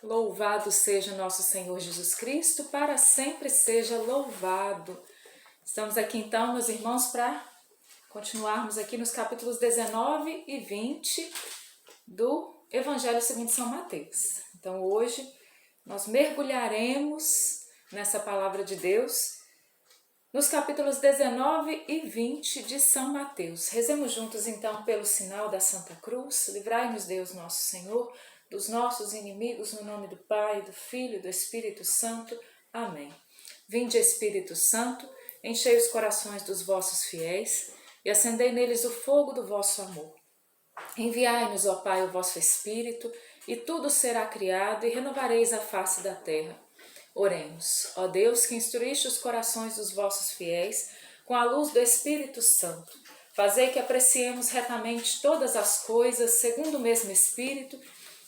Louvado seja nosso Senhor Jesus Cristo, para sempre seja louvado. Estamos aqui então, meus irmãos, para continuarmos aqui nos capítulos 19 e 20 do Evangelho segundo São Mateus. Então hoje nós mergulharemos nessa palavra de Deus nos capítulos 19 e 20 de São Mateus. Rezemos juntos então pelo sinal da Santa Cruz. Livrai-nos Deus nosso Senhor dos nossos inimigos, no nome do Pai, do Filho e do Espírito Santo. Amém. Vinde, Espírito Santo, enchei os corações dos vossos fiéis e acendei neles o fogo do vosso amor. Enviai-nos, ó Pai, o vosso Espírito, e tudo será criado, e renovareis a face da terra. Oremos. Ó Deus, que instruíste os corações dos vossos fiéis com a luz do Espírito Santo, fazei que apreciemos retamente todas as coisas segundo o mesmo Espírito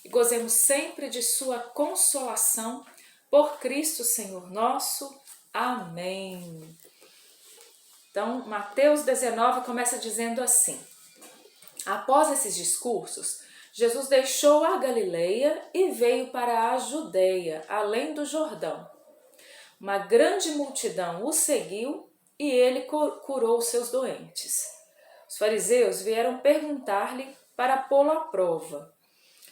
e gozemos sempre de sua consolação, por Cristo Senhor nosso. Amém. Então, Mateus 19 começa dizendo assim: após esses discursos, Jesus deixou a Galileia e veio para a Judeia, além do Jordão. Uma grande multidão o seguiu e ele curou seus doentes. Os fariseus vieram perguntar-lhe para pô-lo à prova: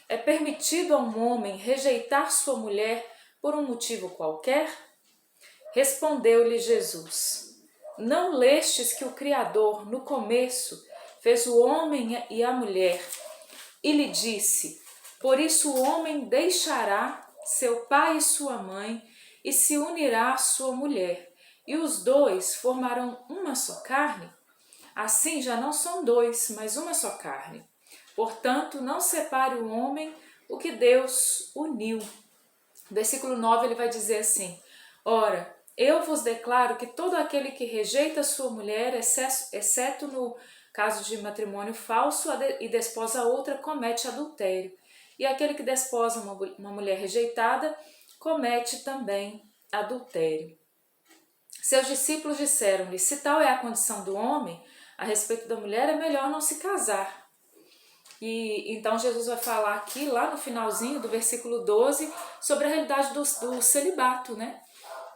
é permitido a um homem rejeitar sua mulher por um motivo qualquer? Respondeu-lhe Jesus: não lestes que o Criador, no começo, fez o homem e a mulher, e lhe disse: por isso o homem deixará seu pai e sua mãe, e se unirá à sua mulher, e os dois formarão uma só carne? Assim já não são dois, mas uma só carne. Portanto, não separe o homem o que Deus uniu. Versículo 9 ele vai dizer assim: ora, eu vos declaro que todo aquele que rejeita sua mulher, exceto no caso de matrimônio falso, e desposa outra, comete adultério. E aquele que desposa uma mulher rejeitada, comete também adultério. Seus discípulos disseram-lhe: se tal é a condição do homem, a respeito da mulher é melhor não se casar. E então Jesus vai falar aqui, lá no finalzinho do versículo 12, sobre a realidade do celibato, né?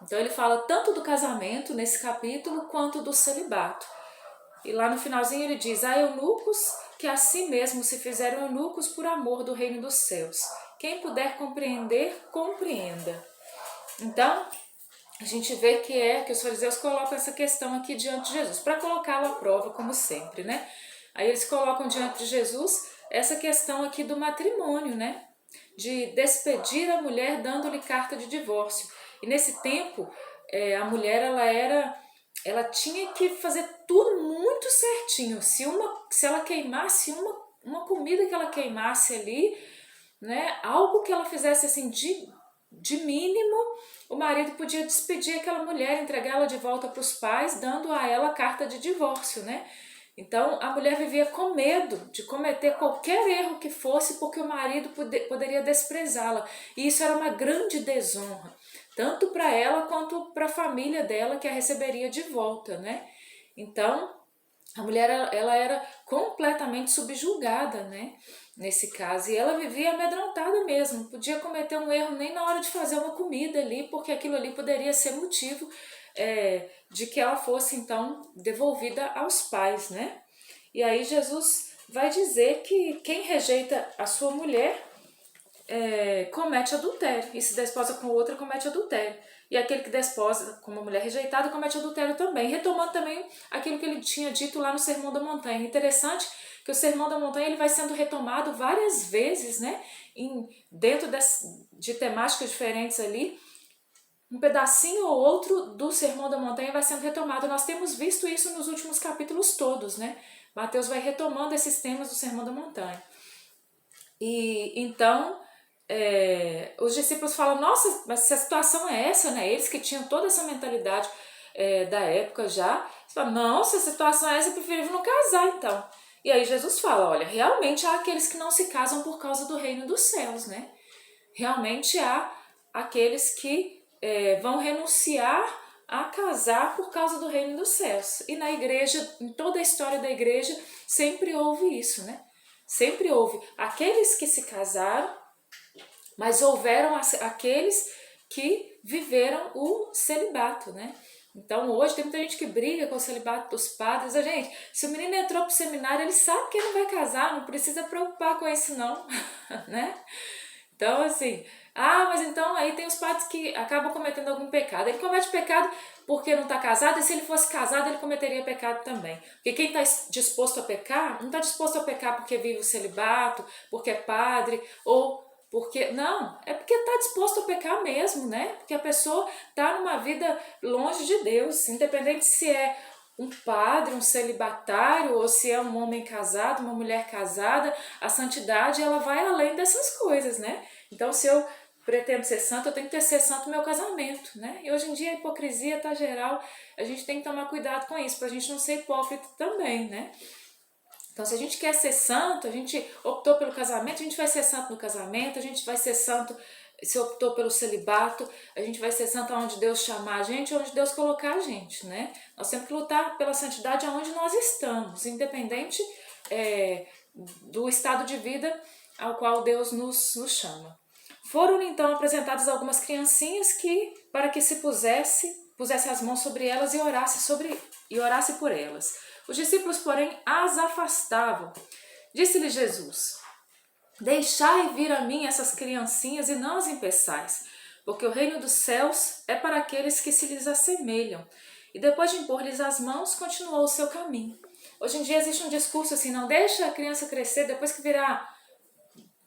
Então ele fala tanto do casamento nesse capítulo, quanto do celibato. E lá no finalzinho ele diz: há eunucos que a si mesmos se fizeram eunucos por amor do reino dos céus. Quem puder compreender, compreenda. Então, a gente vê que os fariseus colocam essa questão aqui diante de Jesus, para colocá-lo à prova, como sempre, né? Aí eles colocam diante de Jesus essa questão aqui do matrimônio, né? De despedir a mulher dando-lhe carta de divórcio. E nesse tempo, a mulher ela tinha que fazer tudo muito certinho. Se ela queimasse uma comida que ela queimasse ali, né? Algo que ela fizesse assim de mínimo, o marido podia despedir aquela mulher, entregá-la de volta para os pais, dando a ela carta de divórcio, né? Então a mulher vivia com medo de cometer qualquer erro que fosse, porque o marido poderia desprezá-la. E isso era uma grande desonra, tanto para ela quanto para a família dela, que a receberia de volta, né? Então a mulher ela era completamente subjugada, né? Nesse caso, e ela vivia amedrontada mesmo, não podia cometer um erro nem na hora de fazer uma comida ali, porque aquilo ali poderia ser motivo de que ela fosse então devolvida aos pais, né? E aí Jesus vai dizer que quem rejeita a sua mulher comete adultério, e se desposa com outra comete adultério. E aquele que desposa com uma mulher rejeitada comete adultério também, retomando também aquilo que ele tinha dito lá no Sermão da Montanha. Interessante que o Sermão da Montanha ele vai sendo retomado várias vezes, né? Dentro de temáticas diferentes ali, um pedacinho ou outro do Sermão da Montanha vai sendo retomado. Nós temos visto isso nos últimos capítulos todos, né? Mateus vai retomando esses temas do Sermão da Montanha. E então os discípulos falam: nossa, mas se a situação é essa, né? Eles que tinham toda essa mentalidade da época já, falam: não, se a situação é essa, eu prefiro não casar então. E aí Jesus fala: olha, realmente há aqueles que não se casam por causa do reino dos céus, né? Realmente há aqueles que vão renunciar a casar por causa do reino dos céus. E na igreja, em toda a história da igreja, sempre houve isso, né? Sempre houve aqueles que se casaram Mas houveram aqueles que viveram o celibato, né? Então hoje tem muita gente que briga com o celibato dos padres. Gente, se o menino entrou pro seminário, ele sabe que ele não vai casar, não precisa preocupar com isso não, né? Então assim, mas então aí tem os padres que acabam cometendo algum pecado. Ele comete pecado porque não está casado, e se ele fosse casado ele cometeria pecado também. Porque quem está disposto a pecar, não está disposto a pecar porque vive o celibato, porque é padre, ou porque, não, é porque está disposto a pecar mesmo, né? Porque a pessoa está numa vida longe de Deus, independente se é um padre, um celibatário, ou se é um homem casado, uma mulher casada, a santidade ela vai além dessas coisas, né? Então se eu pretendo ser santo, eu tenho que ser santo no meu casamento, né? E hoje em dia a hipocrisia tá geral, a gente tem que tomar cuidado com isso, pra gente não ser hipócrita também, né? Então, se a gente quer ser santo, a gente optou pelo casamento, a gente vai ser santo no casamento, a gente vai ser santo se optou pelo celibato, a gente vai ser santo aonde Deus chamar a gente, onde Deus colocar a gente, né? Nós temos que lutar pela santidade aonde nós estamos, independente do estado de vida ao qual Deus nos chama. Foram então apresentadas algumas criancinhas para que se pusesse as mãos sobre elas e orasse por elas. Os discípulos, porém, as afastavam. Disse-lhe Jesus: deixai vir a mim essas criancinhas e não as impeçais, porque o reino dos céus é para aqueles que se lhes assemelham. E depois de impor-lhes as mãos, continuou o seu caminho. Hoje em dia existe um discurso assim, não deixa a criança crescer, depois que virar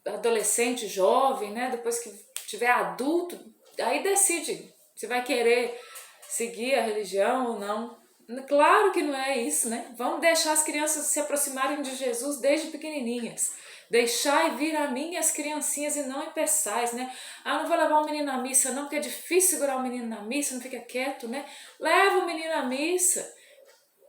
adolescente, jovem, né? Depois que tiver adulto, aí decide se vai querer seguir a religião ou não. Claro que não é isso, né? Vamos deixar as crianças se aproximarem de Jesus desde pequenininhas. Deixai vir a mim as criancinhas e não impeçais, né? Não vou levar o menino à missa não, porque é difícil segurar o menino na missa, não fica quieto, né? Leva o menino à missa,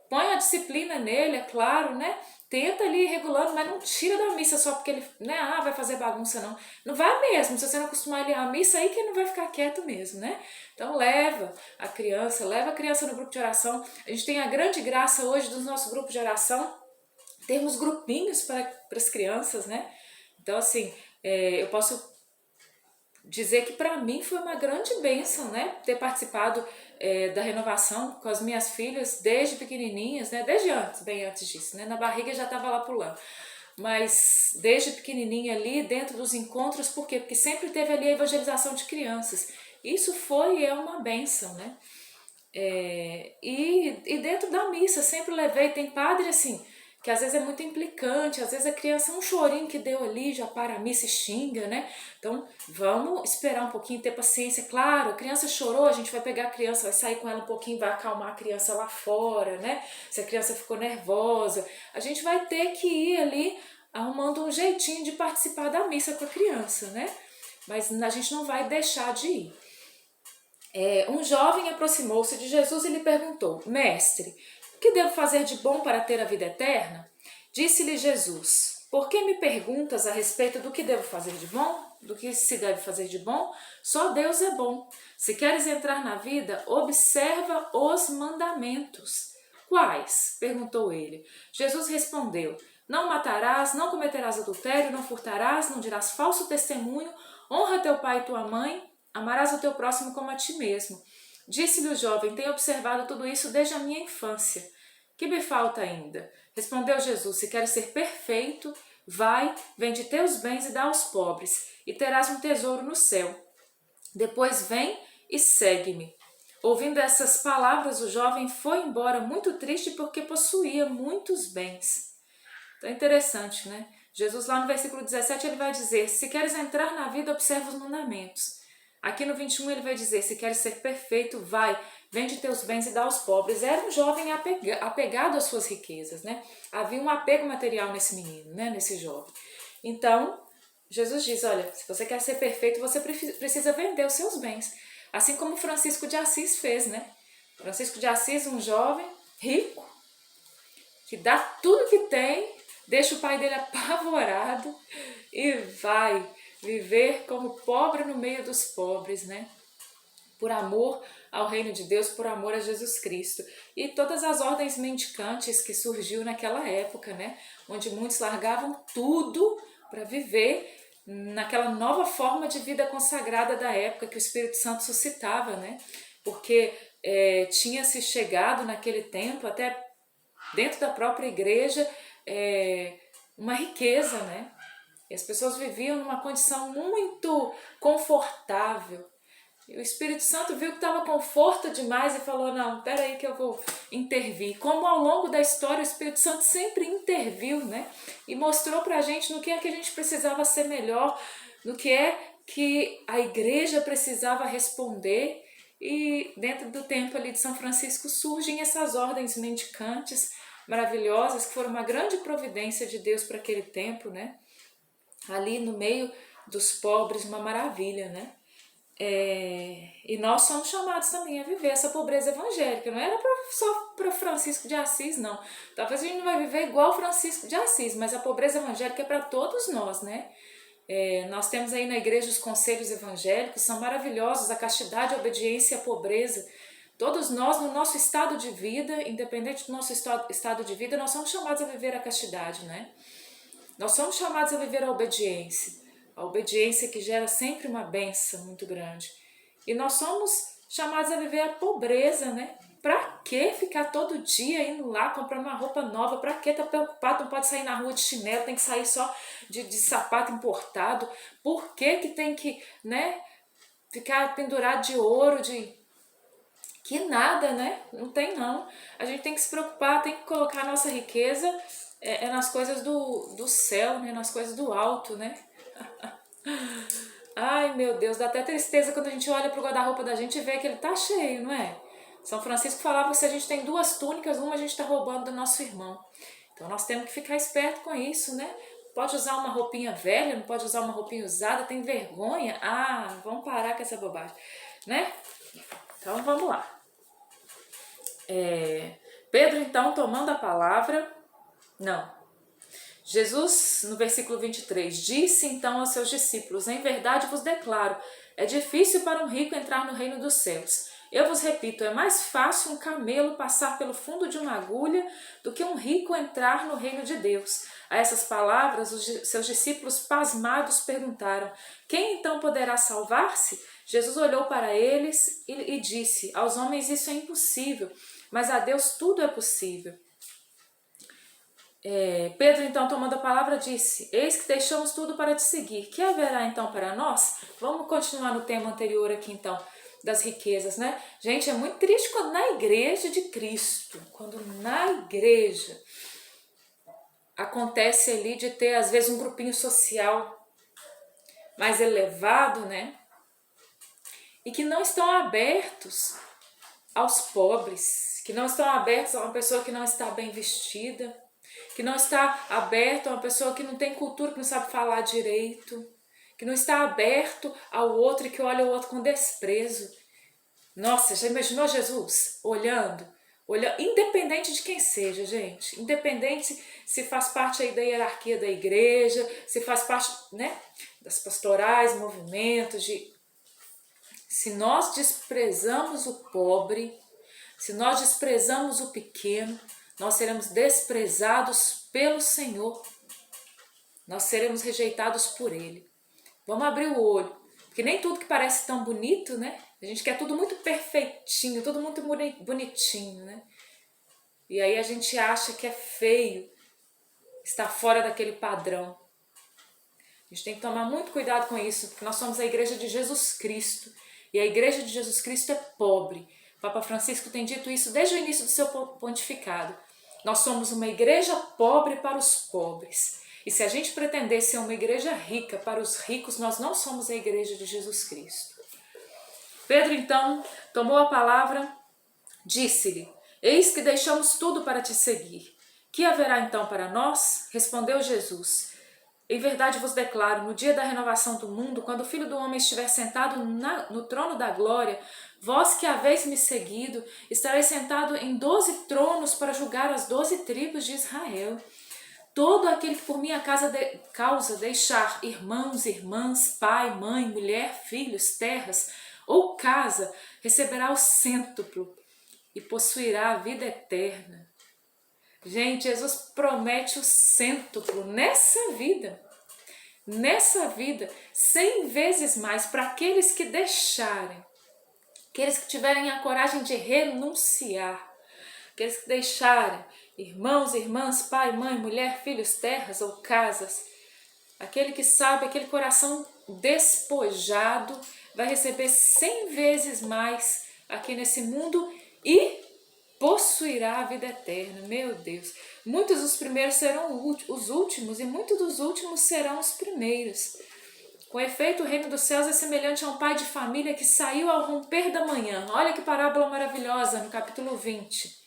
põe a disciplina nele, é claro, né? Tenta ali ir regulando, mas não tira da missa só porque ele, né, vai fazer bagunça, não. Não vai mesmo, se você não acostumar ele à missa, aí que ele não vai ficar quieto mesmo, né? Então leva a criança no grupo de oração. A gente tem a grande graça hoje dos nossos grupos de oração, temos grupinhos para as crianças, né? Então assim, eu posso dizer que para mim foi uma grande bênção, né? Ter participado da renovação com as minhas filhas desde pequenininhas, né? Desde antes, bem antes disso, né? Na barriga já estava lá pulando. Mas desde pequenininha ali, dentro dos encontros, por quê? Porque sempre teve ali a evangelização de crianças. Isso foi e é uma bênção, né? E dentro da missa, sempre levei, tem padre assim, que às vezes é muito implicante, às vezes a criança, um chorinho que deu ali, já para a missa e xinga, né? Então, vamos esperar um pouquinho, ter paciência. Claro, a criança chorou, a gente vai pegar a criança, vai sair com ela um pouquinho, vai acalmar a criança lá fora, né? Se a criança ficou nervosa, a gente vai ter que ir ali arrumando um jeitinho de participar da missa com a criança, né? Mas a gente não vai deixar de ir. Um jovem aproximou-se de Jesus e lhe perguntou: Mestre, o que devo fazer de bom para ter a vida eterna? Disse-lhe Jesus: Por que me perguntas a respeito do que devo fazer de bom? Do que se deve fazer de bom? Só Deus é bom. Se queres entrar na vida, observa os mandamentos. Quais? Perguntou ele. Jesus respondeu: Não matarás, não cometerás adultério, não furtarás, não dirás falso testemunho, honra teu pai e tua mãe, amarás o teu próximo como a ti mesmo. Disse-lhe o jovem: Tenho observado tudo isso desde a minha infância. Que me falta ainda? Respondeu Jesus: Se queres ser perfeito, vai, vende teus bens e dá aos pobres, e terás um tesouro no céu. Depois vem e segue-me. Ouvindo essas palavras, o jovem foi embora muito triste porque possuía muitos bens. Então é interessante, né? Jesus lá no versículo 17 ele vai dizer: Se queres entrar na vida, observa os mandamentos. Aqui no 21 ele vai dizer: se queres ser perfeito, vai, vende teus bens e dá aos pobres. Era um jovem apegado às suas riquezas, né? Havia um apego material nesse menino, né? Nesse jovem. Então, Jesus diz: olha, se você quer ser perfeito, você precisa vender os seus bens. Assim como Francisco de Assis fez, né? Francisco de Assis, um jovem rico, que dá tudo que tem, deixa o pai dele apavorado e vai viver como pobre no meio dos pobres, né? Por amor ao reino de Deus, por amor a Jesus Cristo. E todas as ordens mendicantes que surgiu naquela época, né? Onde muitos largavam tudo para viver naquela nova forma de vida consagrada da época que o Espírito Santo suscitava, né? Porque tinha se chegado naquele tempo, até dentro da própria igreja, uma riqueza, né? E as pessoas viviam numa condição muito confortável. E o Espírito Santo viu que estava conforto demais e falou, não, peraí que eu vou intervir. Como ao longo da história o Espírito Santo sempre interviu, né? E mostrou pra gente no que é que a gente precisava ser melhor, no que é que a igreja precisava responder. E dentro do templo ali de São Francisco surgem essas ordens mendicantes maravilhosas, que foram uma grande providência de Deus para aquele tempo, né? Ali no meio dos pobres, uma maravilha, né? E nós somos chamados também a viver essa pobreza evangélica. Não era só para Francisco de Assis, não. Talvez a gente não vai viver igual Francisco de Assis, mas a pobreza evangélica é para todos nós, né? Nós temos aí na igreja os conselhos evangélicos, são maravilhosos, a castidade, a obediência e a pobreza. Todos nós, no nosso estado de vida, independente do nosso estado de vida, nós somos chamados a viver a castidade, né? Nós somos chamados a viver a obediência que gera sempre uma bênção muito grande. E nós somos chamados a viver a pobreza, né? Pra que ficar todo dia indo lá comprar uma roupa nova? Pra que tá preocupado? Não pode sair na rua de chinelo, tem que sair só de sapato importado. Por que que tem que, né, ficar pendurado de ouro, que nada, né? Não tem não. A gente tem que se preocupar, tem que colocar a nossa riqueza nas coisas do céu, né? Nas coisas do alto, né? Ai, meu Deus, dá até tristeza quando a gente olha pro guarda-roupa da gente e vê que ele tá cheio, não é? São Francisco falava que se a gente tem 2 túnicas, uma a gente tá roubando do nosso irmão. Então nós temos que ficar esperto com isso, né? Pode usar uma roupinha velha, não pode usar uma roupinha usada, tem vergonha? Ah, vamos parar com essa bobagem, né? Então vamos lá. Pedro então tomando a palavra, Jesus, no versículo 23, disse então aos seus discípulos, em verdade vos declaro, é difícil para um rico entrar no reino dos céus. Eu vos repito, é mais fácil um camelo passar pelo fundo de uma agulha do que um rico entrar no reino de Deus. A essas palavras, seus discípulos pasmados perguntaram, quem então poderá salvar-se? Jesus olhou para eles e disse, aos homens isso é impossível, mas a Deus tudo é possível. Pedro então tomando a palavra disse, eis que deixamos tudo para te seguir, que haverá então para nós? Vamos continuar no tema anterior aqui então, das riquezas, né? Gente, é muito triste quando na igreja de Cristo, quando na igreja acontece ali de ter às vezes um grupinho social mais elevado, né? E que não estão abertos aos pobres, que não estão abertos a uma pessoa que não está bem vestida, que não está aberto a uma pessoa que não tem cultura, que não sabe falar direito, que não está aberto ao outro e que olha o outro com desprezo. Nossa, já imaginou Jesus olhando, independente de quem seja, gente, independente se faz parte aí da hierarquia da igreja, se faz parte, né, das pastorais, movimentos, se nós desprezamos o pobre, se nós desprezamos o pequeno, nós seremos desprezados pelo Senhor. Nós seremos rejeitados por Ele. Vamos abrir o olho, porque nem tudo que parece tão bonito, né? A gente quer tudo muito perfeitinho, tudo muito bonitinho, né? E aí a gente acha que é feio, está fora daquele padrão. A gente tem que tomar muito cuidado com isso, porque nós somos a igreja de Jesus Cristo. E a igreja de Jesus Cristo é pobre. O Papa Francisco tem dito isso desde o início do seu pontificado. Nós somos uma igreja pobre para os pobres. E se a gente pretender ser uma igreja rica para os ricos, nós não somos a igreja de Jesus Cristo. Pedro então tomou a palavra, disse-lhe, eis que deixamos tudo para te seguir. Que haverá então para nós? Respondeu Jesus. Em verdade vos declaro, no dia da renovação do mundo, quando o Filho do Homem estiver sentado no trono da glória, vós que haveis me seguido, estareis sentado em 12 tronos para julgar as 12 tribos de Israel. Todo aquele que por minha causa deixar irmãos, irmãs, pai, mãe, mulher, filhos, terras ou casa, receberá o cêntuplo e possuirá a vida eterna. Gente, Jesus promete o cêntuplo nessa vida. nessa vida 100 vezes mais para aqueles que deixarem, aqueles que tiverem a coragem de renunciar, aqueles que deixarem irmãos, irmãs, pai, mãe, mulher, filhos, terras ou casas. Aquele que sabe, aquele coração despojado, vai receber 100 vezes mais aqui nesse mundo e possuirá a vida eterna. Meu Deus, muitos dos primeiros serão os últimos e muitos dos últimos serão os primeiros. Com efeito, o reino dos céus é semelhante a um pai de família que saiu ao romper da manhã. Olha que parábola maravilhosa no capítulo 20.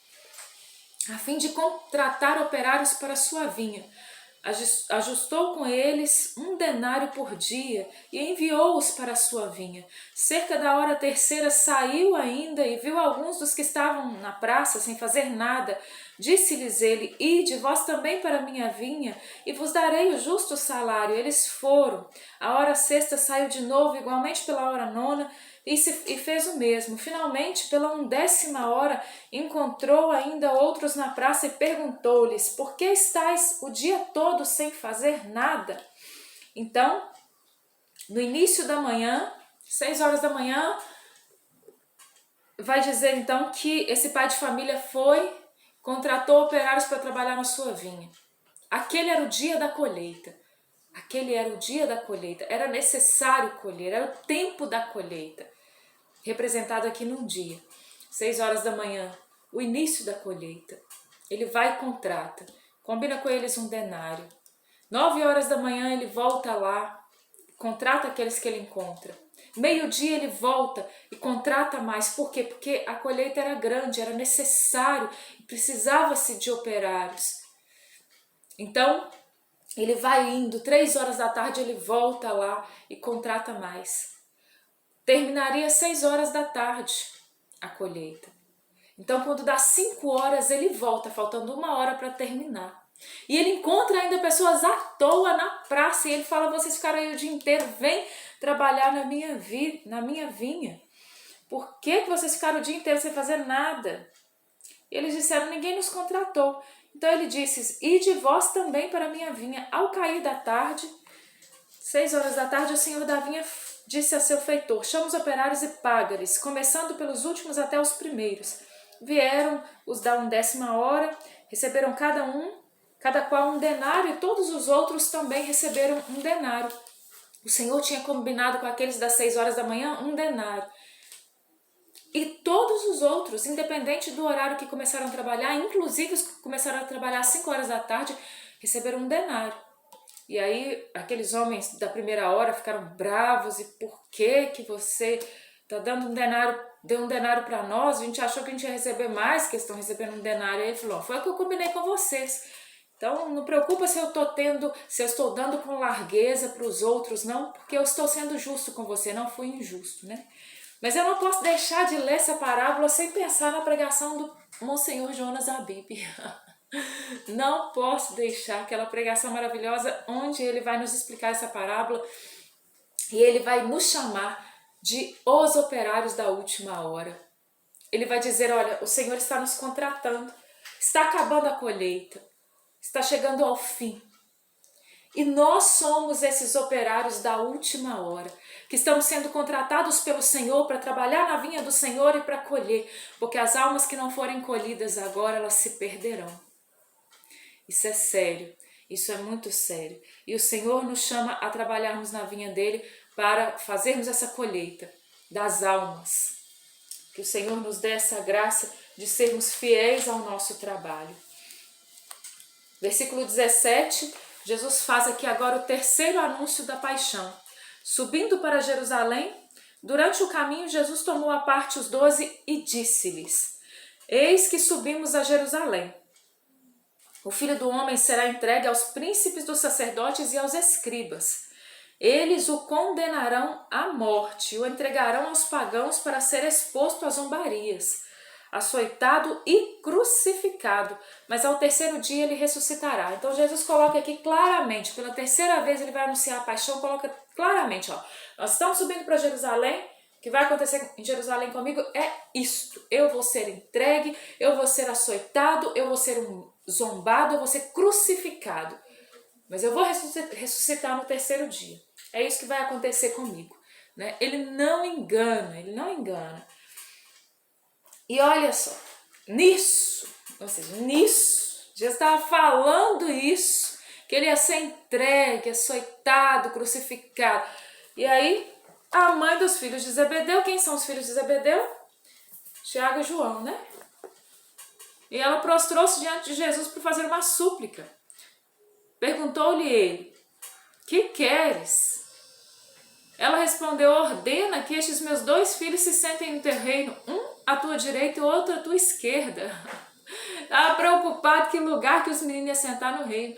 A fim de contratar operários para a sua vinha. Ajustou com eles 1 denário por dia e enviou-os para a sua vinha. Cerca da hora terceira saiu ainda e viu alguns dos que estavam na praça sem fazer nada. Disse-lhes ele: ide vós também para a minha vinha e vos darei o justo salário. Eles foram. A hora sexta saiu de novo, igualmente pela hora nona, e fez o mesmo. Finalmente, pela 11ª hora, encontrou ainda outros na praça e perguntou-lhes: por que estáis o dia todo sem fazer nada? Então, no início da manhã, 6 horas da manhã, vai dizer então que esse pai de família contratou operários para trabalhar na sua vinha. Aquele era o dia da colheita. Aquele era o dia da colheita. Era necessário colher, era o tempo da colheita. Representado aqui num dia, 6 horas da manhã, o início da colheita. Ele vai e contrata, combina com eles 1 denário. 9 horas da manhã ele volta lá, contrata aqueles que ele encontra. Meio-dia ele volta e contrata mais. Por quê? Porque a colheita era grande, era necessário e precisava-se de operários. Então, ele vai indo, 3 horas da tarde ele volta lá e contrata mais. Terminaria 6 horas da tarde a colheita. Então, quando dá 5 horas, ele volta, faltando 1 hora para terminar. E ele encontra ainda pessoas à toa na praça. E ele fala: vocês ficaram aí o dia inteiro, vem trabalhar na minha vinha. Por que vocês ficaram o dia inteiro sem fazer nada? E eles disseram: ninguém nos contratou. Então ele disse: ide vós também para a minha vinha. Ao cair da tarde, 6 horas da tarde, o senhor da vinha disse a seu feitor: chama os operários e paga-lhes, começando pelos últimos até os primeiros. Vieram os da 11ª hora, receberam cada qual 1 denário, e todos os outros também receberam 1 denário. O Senhor tinha combinado com aqueles das 6 horas da manhã 1 denário. E todos os outros, independente do horário que começaram a trabalhar, inclusive os que começaram a trabalhar às 5 horas da tarde, receberam 1 denário. E aí aqueles homens da primeira hora ficaram bravos: e por que você está dando 1 denário, deu 1 denário para nós? A gente achou que a gente ia receber mais, que eles estão recebendo 1 denário. Aí ele falou: foi o que eu combinei com vocês. Então não preocupa se eu estou dando com largueza para os outros, não, porque eu estou sendo justo com você, não fui injusto, né? Mas eu não posso deixar de ler essa parábola sem pensar na pregação do Monsenhor Jonas Abib. Não posso deixar aquela pregação maravilhosa onde ele vai nos explicar essa parábola e ele vai nos chamar de os operários da última hora. Ele vai dizer: olha, o Senhor está nos contratando, está acabando a colheita, está chegando ao fim. E nós somos esses operários da última hora, que estamos sendo contratados pelo Senhor para trabalhar na vinha do Senhor e para colher, porque as almas que não forem colhidas agora, elas se perderão. Isso é sério, isso é muito sério. E o Senhor nos chama a trabalharmos na vinha dele para fazermos essa colheita das almas. Que o Senhor nos dê essa graça de sermos fiéis ao nosso trabalho. Versículo 17, Jesus faz aqui agora o 3º anúncio da paixão. Subindo para Jerusalém, durante o caminho Jesus tomou à parte os 12 e disse-lhes: eis que subimos a Jerusalém. O Filho do Homem será entregue aos príncipes dos sacerdotes e aos escribas. Eles o condenarão à morte, o entregarão aos pagãos para ser exposto a zombarias, açoitado e crucificado, mas ao 3º dia ele ressuscitará. Então Jesus coloca aqui claramente, pela 3ª vez ele vai anunciar a paixão, coloca claramente, nós estamos subindo para Jerusalém, o que vai acontecer em Jerusalém comigo é isto: eu vou ser entregue, eu vou ser açoitado, eu vou ser zombado, eu vou ser crucificado. mas eu vou ressuscitar no terceiro dia. É isso que vai acontecer comigo. Né? Ele não engana, ele não engana. E olha só, nisso, Jesus estava falando isso, que ele ia ser entregue, açoitado, crucificado. E aí, a mãe dos filhos de Zebedeu, quem são os filhos de Zebedeu? Tiago e João, né? E ela prostrou-se diante de Jesus para fazer uma súplica. Perguntou-lhe ele, que queres? Ela respondeu, ordena que estes meus 2 filhos se sentem no teu reino, um à tua direita e o outro à tua esquerda. Estava preocupado que lugar que os meninos iam sentar no reino.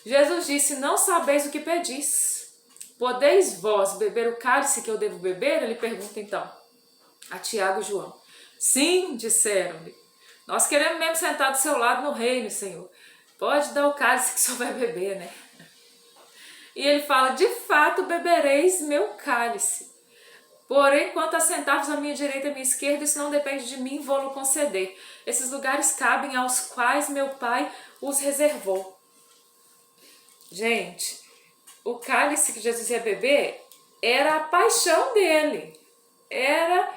Jesus disse, não sabeis o que pedis. Podeis vós beber o cálice que eu devo beber? Ele pergunta então a Tiago e João. Sim, disseram-lhe. Nós queremos mesmo sentar do seu lado no reino, Senhor. Pode dar o cálice que o Senhor vai beber, né? E ele fala, de fato bebereis meu cálice. Porém, quanto a sentar-vos à minha direita e à minha esquerda, isso não depende de mim, vou-lo conceder. Esses lugares cabem aos quais meu Pai os reservou. Gente, o cálice que Jesus ia beber era a paixão dele. Era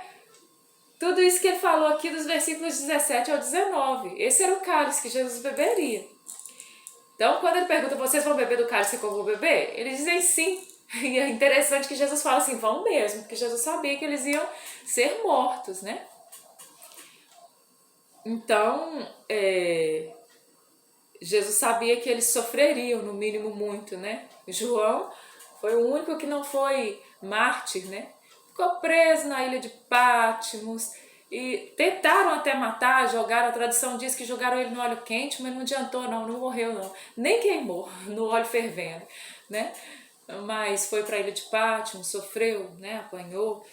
tudo isso que ele falou aqui dos versículos 17 ao 19. Esse era o cálice que Jesus beberia. Então, quando ele pergunta, vocês vão beber do cálice que eu vou beber? Eles dizem sim. E é interessante que Jesus fala assim, vão mesmo, porque Jesus sabia que eles iam ser mortos, né? Então, Jesus sabia que eles sofreriam, no mínimo muito, né? João foi o único que não foi mártir, né? Ficou preso na ilha de Patmos e tentaram até matar, jogaram, a tradição diz que jogaram ele no óleo quente, mas não adiantou não morreu não, nem queimou no óleo fervendo, né? Mas foi para a ilha de Patmos, sofreu, né? Apanhou.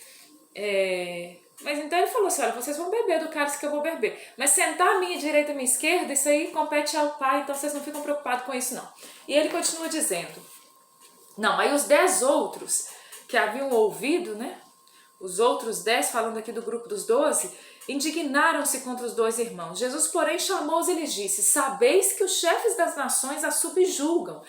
Mas então ele falou assim, olha, vocês vão beber do cálice que eu vou beber, mas sentar à minha direita e à minha esquerda, isso aí compete ao Pai, então vocês não ficam preocupados com isso não. E ele continua dizendo, não, aí os 10 outros que haviam ouvido, né? Os outros 10, falando aqui do grupo dos 12, indignaram-se contra os 2 irmãos. Jesus, porém, chamou-os e lhes disse, sabeis que os chefes das nações as subjugam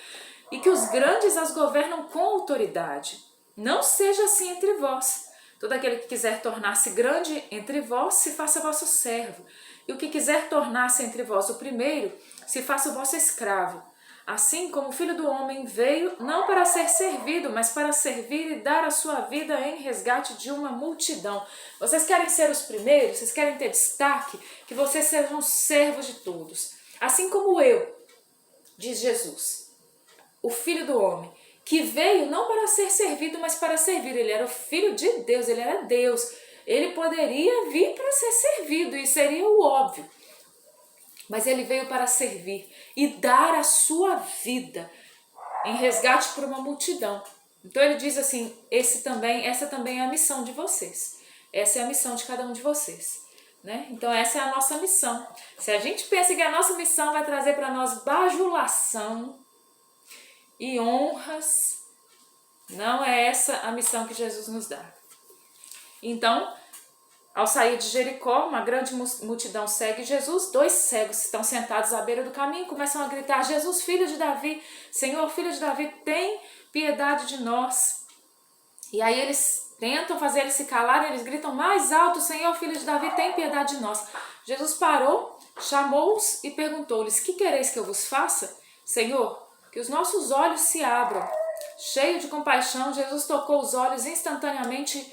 e que os grandes as governam com autoridade. Não seja assim entre vós. Todo aquele que quiser tornar-se grande entre vós, se faça vosso servo. E o que quiser tornar-se entre vós o primeiro, se faça o vosso escravo. Assim como o Filho do Homem veio, não para ser servido, mas para servir e dar a sua vida em resgate de uma multidão. Vocês querem ser os primeiros? Vocês querem ter destaque? Que vocês sejam servos de todos. Assim como eu, diz Jesus, o Filho do Homem, que veio não para ser servido, mas para servir. Ele era o Filho de Deus, ele era Deus. Ele poderia vir para ser servido, e seria o óbvio. Mas ele veio para servir e dar a sua vida em resgate por uma multidão. Então ele diz assim, essa também é a missão de vocês. Essa é a missão de cada um de vocês. Né? Então essa é a nossa missão. Se a gente pensa que a nossa missão vai trazer para nós bajulação e honras, não é essa a missão que Jesus nos dá. Então, ao sair de Jericó, uma grande multidão segue Jesus. 2 cegos estão sentados à beira do caminho, começam a gritar, Jesus, filho de Davi, Senhor, filho de Davi, tem piedade de nós. E aí eles tentam fazer eles se calarem, eles gritam mais alto, Senhor, filho de Davi, tem piedade de nós. Jesus parou, chamou-os e perguntou-lhes, que quereis que eu vos faça? Senhor, que os nossos olhos se abram. Cheio de compaixão, Jesus tocou os olhos, instantaneamente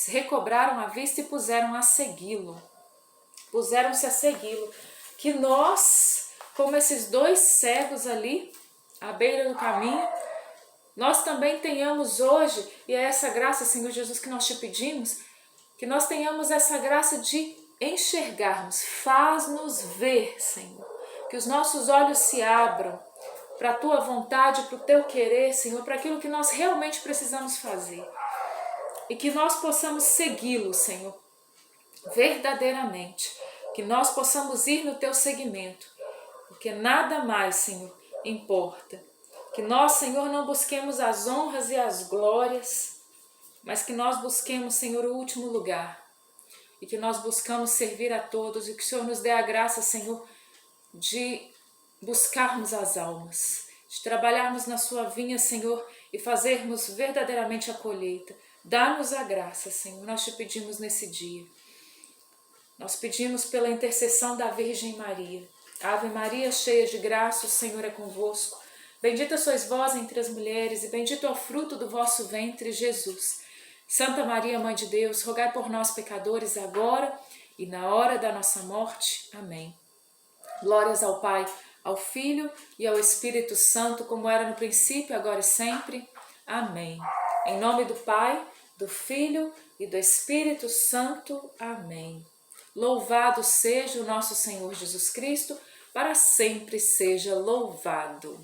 recobraram a vista e puseram-se a segui-lo. Que nós, como esses 2 cegos ali, à beira do caminho, nós também tenhamos hoje, e é essa graça, Senhor Jesus, que nós te pedimos, que nós tenhamos essa graça de enxergarmos, faz-nos ver, Senhor, que os nossos olhos se abram para a tua vontade, para o teu querer, Senhor, para aquilo que nós realmente precisamos fazer. E que nós possamos segui-lo, Senhor, verdadeiramente. Que nós possamos ir no teu seguimento, porque nada mais, Senhor, importa. Que nós, Senhor, não busquemos as honras e as glórias, mas que nós busquemos, Senhor, o último lugar. E que nós buscamos servir a todos e que o Senhor nos dê a graça, Senhor, de buscarmos as almas, de trabalharmos na sua vinha, Senhor, e fazermos verdadeiramente a colheita. Dá-nos a graça, Senhor, nós te pedimos nesse dia. Nós pedimos pela intercessão da Virgem Maria. Ave Maria, cheia de graça, o Senhor é convosco. Bendita sois vós entre as mulheres, e bendito é o fruto do vosso ventre, Jesus. Santa Maria, Mãe de Deus, rogai por nós, pecadores, agora e na hora da nossa morte. Amém. Glórias ao Pai, ao Filho e ao Espírito Santo, como era no princípio, agora e sempre. Amém. Em nome do Pai, do Filho e do Espírito Santo. Amém. Louvado seja o nosso Senhor Jesus Cristo, para sempre seja louvado.